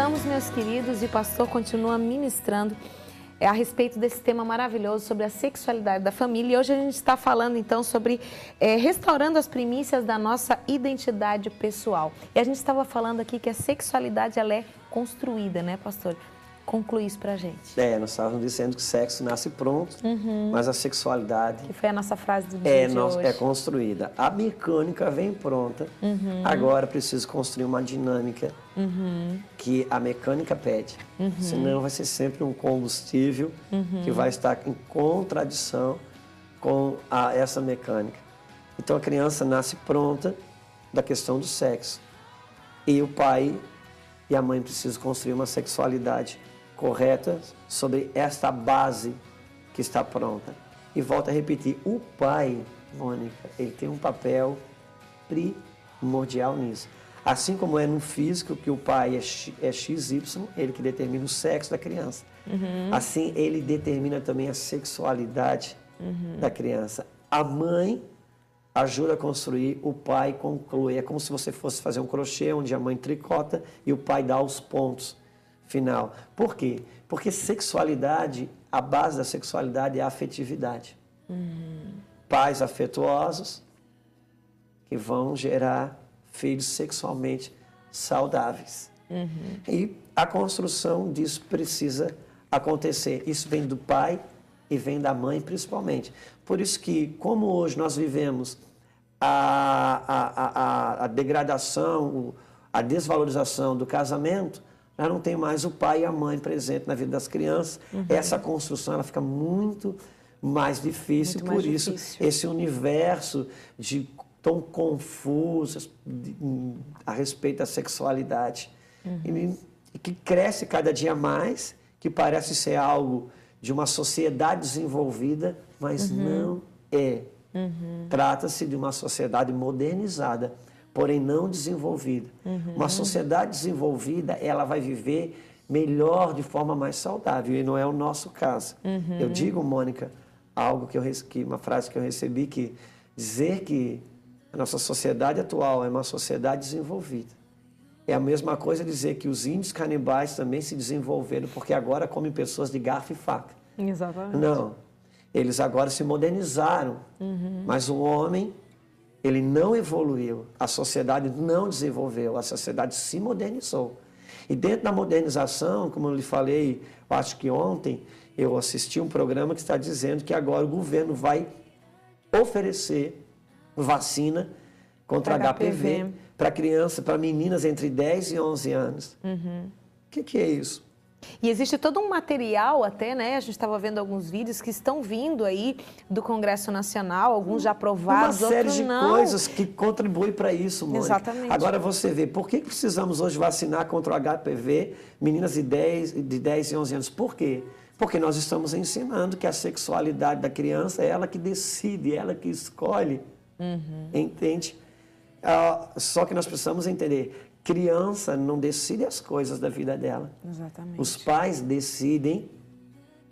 voltamos, meus queridos, e o pastor continua ministrando a respeito desse tema maravilhoso sobre a sexualidade da família. E hoje a gente está falando, então, sobre restaurando as primícias da nossa identidade pessoal. E a gente estava falando aqui que a sexualidade, ela é construída, né, pastor? Conclui isso pra gente. Nós estávamos dizendo que o sexo nasce pronto, mas a sexualidade... Que foi a nossa frase do dia de hoje. É construída. A mecânica vem pronta, agora preciso construir uma dinâmica que a mecânica pede. Senão vai ser sempre um combustível que vai estar em contradição com essa mecânica. Então a criança nasce pronta da questão do sexo. E o pai e a mãe precisam construir uma sexualidade correta sobre esta base que está pronta. E volto a repetir, o pai, Mônica, ele tem um papel primordial nisso. Assim como é no físico, que o pai é XY, ele que determina o sexo da criança. Assim, ele determina também a sexualidade da criança. A mãe ajuda a construir, o pai conclui. É como se você fosse fazer um crochê, onde a mãe tricota e o pai dá os pontos final. Por quê? Porque sexualidade, a base da sexualidade é a afetividade. Pais afetuosos que vão gerar filhos sexualmente saudáveis. E a construção disso precisa acontecer. Isso vem do pai e vem da mãe principalmente. Por isso que, como hoje nós vivemos a degradação, a desvalorização do casamento, já não tem mais o pai e a mãe presente na vida das crianças. Essa construção ela fica muito mais difícil, muito por isso difícil. Esse universo tão confuso a respeito da sexualidade. E que cresce cada dia mais, que parece ser algo de uma sociedade desenvolvida, mas não é. Trata-se de uma sociedade modernizada, porém não desenvolvida. Uma sociedade desenvolvida, ela vai viver melhor, de forma mais saudável, e não é o nosso caso. Eu digo, Mônica, algo uma frase que eu recebi, que dizer que a nossa sociedade atual é uma sociedade desenvolvida. É a mesma coisa dizer que os índios canibais também se desenvolveram, porque agora comem pessoas de garfo e faca. Exatamente. Não. Eles agora se modernizaram, mas o homem, ele não evoluiu, a sociedade não desenvolveu, a sociedade se modernizou. E dentro da modernização, como eu lhe falei, eu acho que ontem, eu assisti um programa que está dizendo que agora o governo vai oferecer vacina contra HPV para crianças, para meninas entre 10 e 11 anos. O que é isso? E existe todo um material até, né? A gente estava vendo alguns vídeos que estão vindo aí do Congresso Nacional, alguns já aprovados, outros não. Uma série de coisas que contribuem para isso, Mônica. Exatamente. Agora você vê, por que precisamos hoje vacinar contra o HPV meninas de 10 e 11 anos? Por quê? Porque nós estamos ensinando que a sexualidade da criança é ela que decide, ela que escolhe. Entende? Só que nós precisamos entender, criança não decide as coisas da vida dela. Exatamente. Os pais decidem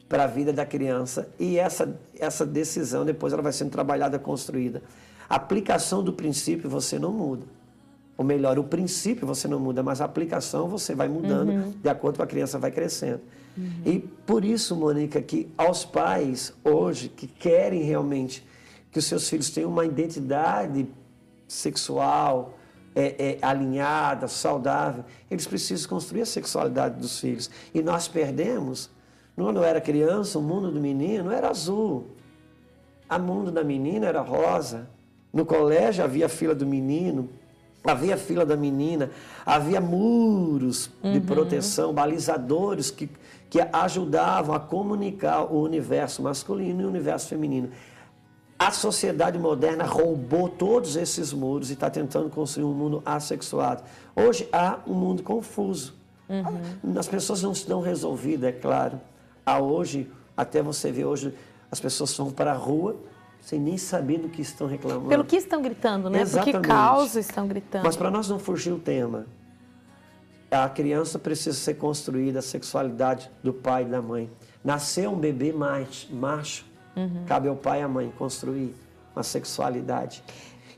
para a vida da criança e essa decisão depois ela vai sendo trabalhada, construída. A aplicação do princípio você não muda. Ou melhor, o princípio você não muda, mas a aplicação você vai mudando de acordo com a criança vai crescendo. E por isso, Mônica, que aos pais hoje que querem realmente que os seus filhos tenham uma identidade sexual alinhada, saudável, eles precisam construir a sexualidade dos filhos. E nós perdemos, quando eu era criança, o mundo do menino era azul, o mundo da menina era rosa. No colégio havia a fila do menino, havia a fila da menina, havia muros de proteção, balizadores que ajudavam a comunicar o universo masculino e o universo feminino. A sociedade moderna roubou todos esses muros e está tentando construir um mundo assexuado. Hoje há um mundo confuso. As pessoas não estão resolvidas, é claro. Hoje, até você vê hoje, as pessoas vão para a rua sem nem saber do que estão reclamando. Pelo que estão gritando, né? Exatamente. Por que causa estão gritando. Mas para nós não fugir o tema, a criança precisa ser construída, a sexualidade do pai e da mãe. Nasceu um bebê macho, cabe ao pai e à mãe construir uma sexualidade.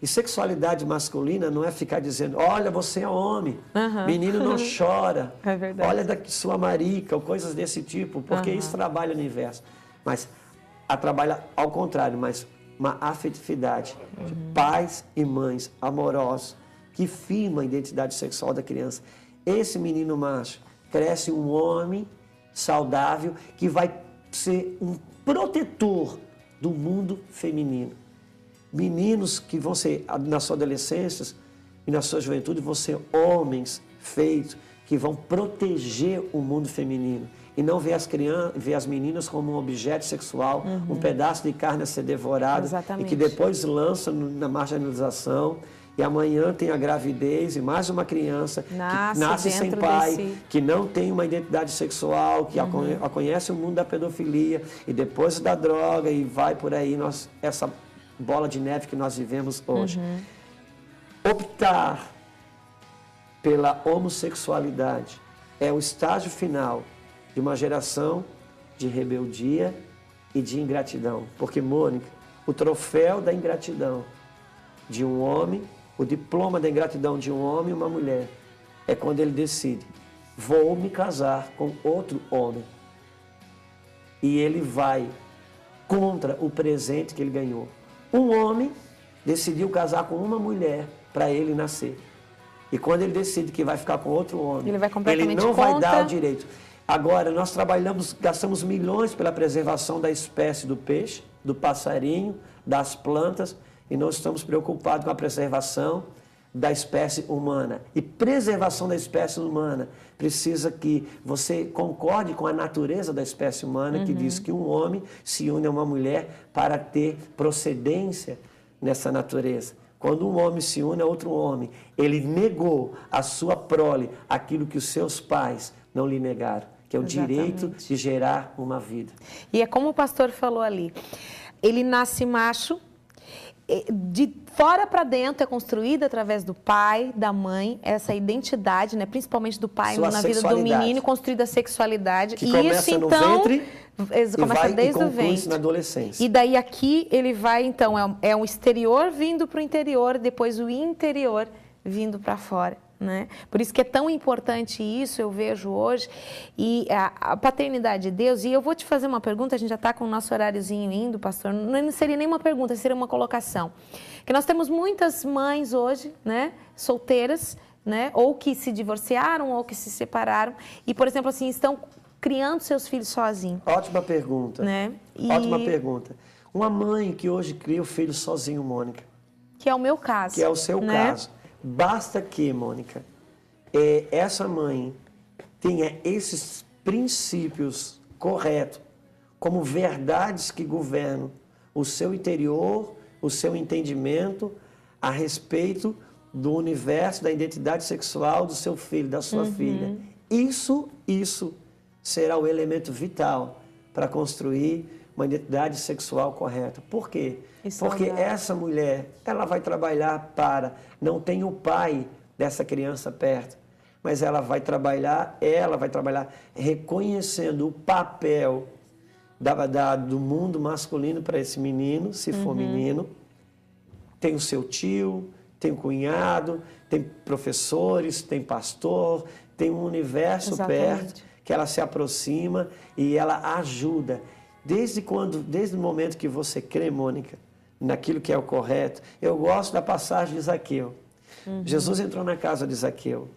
E sexualidade masculina não é ficar dizendo, olha, você é homem, menino não chora, É verdade. olha da sua marica, ou coisas desse tipo, porque isso trabalha no inverso. Mas trabalha ao contrário, mas uma afetividade de pais e mães amorosos que firmam a identidade sexual da criança. Esse menino macho cresce um homem saudável que vai ser um protetor do mundo feminino. Meninos que vão ser, na sua adolescência e na sua juventude, vão ser homens feitos que vão proteger o mundo feminino. E não ver as meninas como um objeto sexual, um pedaço de carne a ser devorado. Exatamente. E que depois lança na marginalização. E amanhã tem a gravidez e mais uma criança que nasce sem pai, que não tem uma identidade sexual, que conhece o mundo da pedofilia e depois da droga e vai por aí, essa bola de neve que nós vivemos hoje. Optar pela homossexualidade é o estágio final de uma geração de rebeldia e de ingratidão. Porque, Mônica, o troféu da ingratidão de um homem, o diploma da ingratidão de um homem e uma mulher, é quando ele decide, vou me casar com outro homem. E ele vai contra o presente que ele ganhou. Um homem decidiu casar com uma mulher para ele nascer. E quando ele decide que vai ficar com outro homem, ele não vai dar o direito. Agora, nós gastamos milhões pela preservação da espécie do peixe, do passarinho, das plantas, e não estamos preocupados com a preservação da espécie humana. E preservação da espécie humana precisa que você concorde com a natureza da espécie humana, que diz que um homem se une a uma mulher para ter procedência nessa natureza. Quando um homem se une a outro homem, ele negou à sua prole aquilo que os seus pais não lhe negaram, que é o direito de gerar uma vida. E é como o pastor falou ali, ele nasce macho, de fora para dentro é construída através do pai, da mãe, essa identidade, né, principalmente do pai na vida do menino, construída a sexualidade. Que começa isso, no então, ventre começa desde o ventre na adolescência. E daí aqui ele vai, então, é um exterior vindo para o interior, depois o interior vindo para fora. Né? Por isso que é tão importante isso, eu vejo hoje, e a paternidade de Deus. E eu vou te fazer uma pergunta, a gente já está com o nosso horáriozinho indo, pastor, não seria nem uma pergunta, seria uma colocação. Que nós temos muitas mães hoje, né, solteiras, né, ou que se divorciaram, ou que se separaram, e, por exemplo, assim, estão criando seus filhos sozinhos. Ótima pergunta. Né? Ótima pergunta. Uma mãe que hoje cria o filho sozinho, Mônica. Que é o meu caso. Que é o seu caso. Basta que, Mônica, essa mãe tenha esses princípios corretos como verdades que governam o seu interior, o seu entendimento a respeito do universo, da identidade sexual do seu filho, da sua filha. Isso será o elemento vital para construir uma identidade sexual correta. Por quê? Porque essa mulher, ela vai trabalhar não tem o pai dessa criança perto, mas ela vai trabalhar reconhecendo o papel do mundo masculino para esse menino, se for menino. Tem o seu tio, tem o cunhado, tem professores, tem pastor, tem um universo perto que ela se aproxima e ela ajuda. Desde o momento que você crê, Mônica, naquilo que é o correto. Eu gosto da passagem de Zaqueu. Jesus entrou na casa de Zaqueu.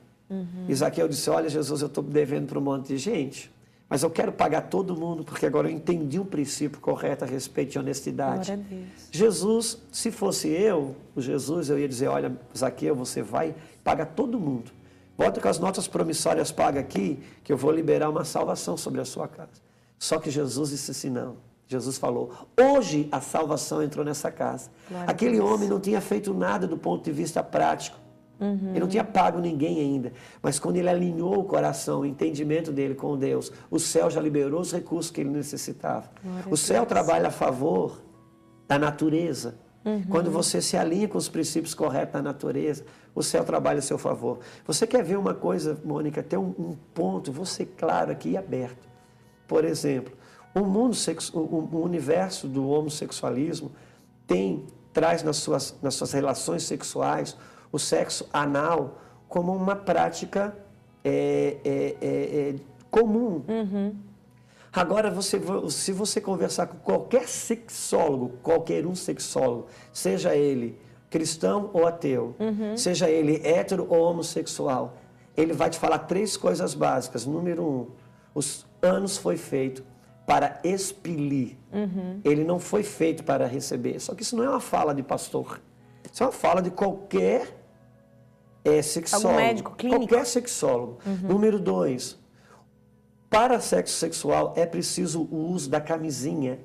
E Zaqueu disse, olha, Jesus, eu estou devendo para um monte de gente, mas eu quero pagar todo mundo, porque agora eu entendi o princípio correto a respeito de honestidade. Glória a Deus. Jesus, se fosse eu ia dizer, olha, Zaqueu, você vai pagar todo mundo. Volta com as notas promissórias, paga aqui, que eu vou liberar uma salvação sobre a sua casa. Só que Jesus disse assim, não. Jesus falou, hoje a salvação entrou nessa casa. Aquele homem não tinha feito nada do ponto de vista prático. Ele não tinha pago ninguém ainda. Mas quando ele alinhou o coração, o entendimento dele com Deus, o céu já liberou os recursos que ele necessitava. O céu trabalha a favor da natureza. Quando você se alinha com os princípios corretos da natureza, o céu trabalha a seu favor. Você quer ver uma coisa, Mônica, tem um ponto, vou ser claro aqui e aberto. Por exemplo, o universo do homossexualismo tem traz nas suas relações sexuais o sexo anal como uma prática comum. Agora, se você conversar com qualquer sexólogo, seja ele cristão ou ateu, seja ele hétero ou homossexual, ele vai te falar 3 coisas básicas. Número 1, os ânus foi feito para expelir. Ele não foi feito para receber. Só que isso não é uma fala de pastor. Isso é uma fala de qualquer sexólogo. Algum médico clínico? Qualquer sexólogo. Número 2, para sexo sexual é preciso o uso da camisinha.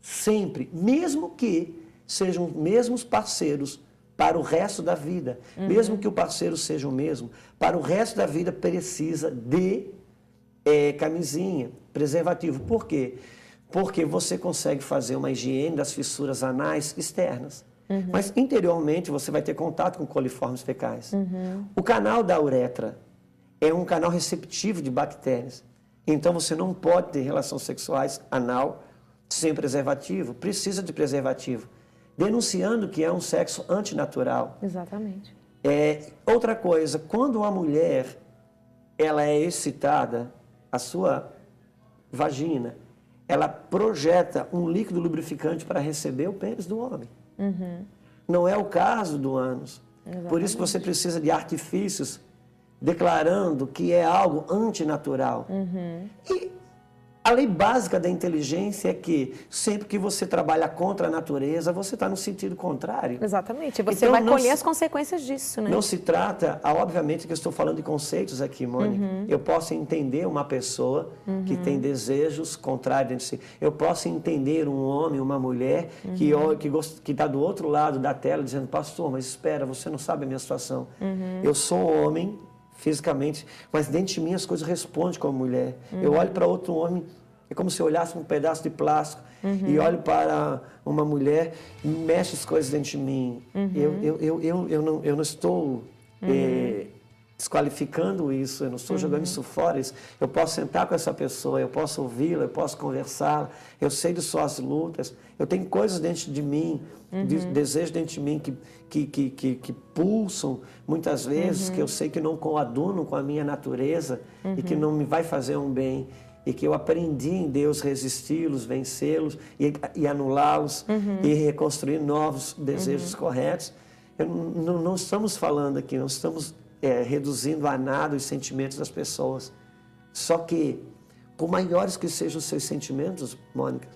Sempre. Mesmo que sejam os mesmos parceiros para o resto da vida. Mesmo que o parceiro seja o mesmo, para o resto da vida precisa de camisinha, preservativo. Por quê? Porque você consegue fazer uma higiene das fissuras anais externas. Mas interiormente você vai ter contato com coliformes fecais. O canal da uretra é um canal receptivo de bactérias. Então você não pode ter relações sexuais anal sem preservativo. Precisa de preservativo. Denunciando que é um sexo antinatural. Exatamente. Outra coisa, quando uma mulher ela é excitada, a sua vagina, ela projeta um líquido lubrificante para receber o pênis do homem. Não é o caso do ânus. Exatamente. Por isso que você precisa de artifícios declarando que é algo antinatural. E a lei básica da inteligência é que sempre que você trabalha contra a natureza, você está no sentido contrário. Exatamente. Você Então, vai colher as consequências disso, né? Não se trata, obviamente que eu estou falando de conceitos aqui, Mônica. Eu posso entender uma pessoa que tem desejos contrários de si. Eu posso entender um homem, uma mulher que está do outro lado da tela dizendo, pastor, mas espera, você não sabe a minha situação. Eu sou homem, fisicamente, mas dentro de mim as coisas respondem como mulher. Eu olho para outro homem, é como se eu olhasse um pedaço de plástico e olho para uma mulher e mexe as coisas dentro de mim. Eu não estou desqualificando isso, eu não estou jogando isso fora. Eu posso sentar com essa pessoa, eu posso ouvi-la, eu posso conversá-la, eu sei de suas lutas, eu tenho coisas dentro de mim, desejos dentro de mim que pulsam muitas vezes, que eu sei que não coadunam com a minha natureza e que não me vai fazer um bem. E que eu aprendi em Deus resisti-los, vencê-los e anulá-los e reconstruir novos desejos corretos. Não estamos falando aqui, não estamos reduzindo a nada os sentimentos das pessoas. Só que, por maiores que sejam os seus sentimentos, Mônica,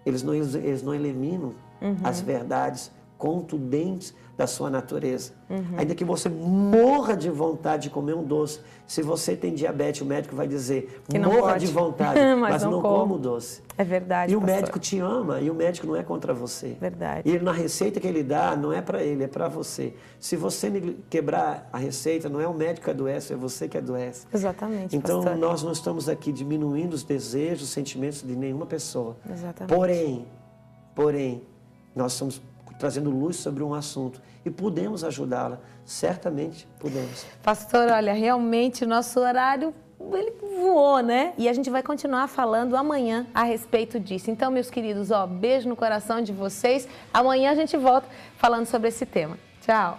eles não eliminam as verdades contundentes da sua natureza. Ainda que você morra de vontade de comer um doce, se você tem diabetes, o médico vai dizer, que não morra pode. de vontade, mas não coma o doce. É verdade, E o pastor. médico te ama, e o médico não é contra você. Verdade. E na receita que ele dá, não é para ele, é para você. Se você quebrar a receita, não é o médico que adoece, é você que adoece. Exatamente, Então, pastor. nós não estamos aqui diminuindo os desejos, os sentimentos de nenhuma pessoa. Exatamente. Porém, nós estamos trazendo luz sobre um assunto e podemos ajudá-la, certamente podemos. Pastor, olha, realmente o nosso horário, ele voou, né? E a gente vai continuar falando amanhã a respeito disso. Então, meus queridos, beijo no coração de vocês. Amanhã a gente volta falando sobre esse tema. Tchau!